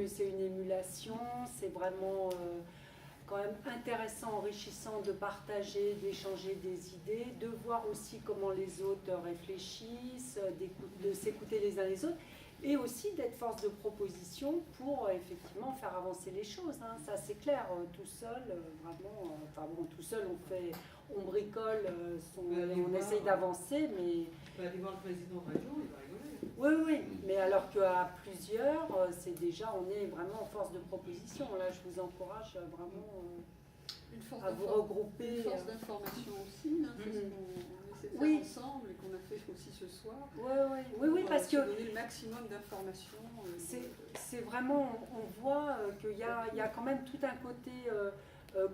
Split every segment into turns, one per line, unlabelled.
c'est une émulation, c'est vraiment quand même intéressant, enrichissant de partager, d'échanger des idées, de voir aussi comment les autres réfléchissent, de s'écouter les uns les autres, et aussi d'être force de proposition pour effectivement faire avancer les choses. Hein. Ça c'est clair, tout seul, vraiment, enfin bon, tout seul on bricole, on essaye d'avancer, mais...
On peut aller voir le président région, il va rigoler.
Oui, oui, mais alors qu'à plusieurs, c'est déjà, on est vraiment en force de proposition. Là, je vous encourage vraiment à vous regrouper.
Une force d'information aussi, hein, c'est ce qu'on essaie de faire ensemble et qu'on a fait aussi ce soir.
Oui, parce que
donner le maximum d'informations.
C'est vraiment, on voit qu'il y a quand même tout un côté...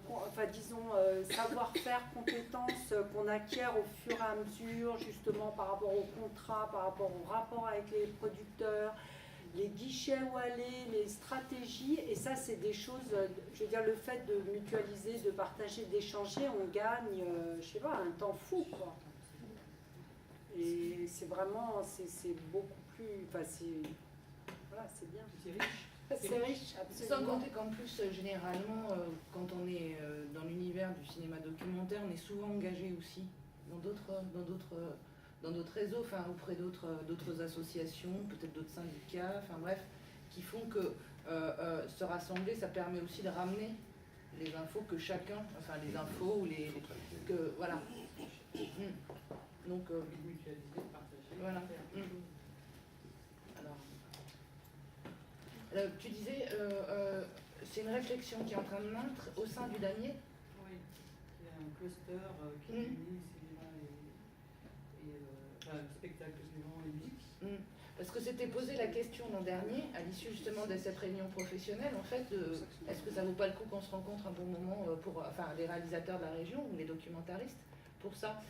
enfin disons savoir-faire, compétences qu'on acquiert au fur et à mesure, justement par rapport au contrat, par rapport au rapport avec les producteurs, les guichets où aller, les stratégies, et ça c'est des choses, je veux dire, le fait de mutualiser, de partager, d'échanger, on gagne, je sais pas, un temps fou, quoi. Et c'est vraiment, c'est beaucoup plus, enfin voilà, c'est bien.
C'est riche.
C'est riche, absolument.
Sans compter qu'en plus, généralement, quand on est dans l'univers du cinéma documentaire, on est souvent engagé aussi dans d'autres réseaux, enfin auprès d'autres associations, peut-être d'autres syndicats, enfin bref, qui font que se rassembler, ça permet aussi de ramener les infos que chacun, enfin les infos ou les que voilà. Donc
mutualiser, partager.
voilà. Tu disais, c'est une réflexion qui est en train de naître au sein du Damier.
Oui, il y a un cluster qui unit cinéma et spectacle, cinéma et musique.
Parce que c'était posé la question l'an dernier, à l'issue justement de cette réunion professionnelle, en fait, est-ce que ça vaut pas le coup qu'on se rencontre un bon moment pour, enfin, les réalisateurs de la région ou les documentaristes pour ça.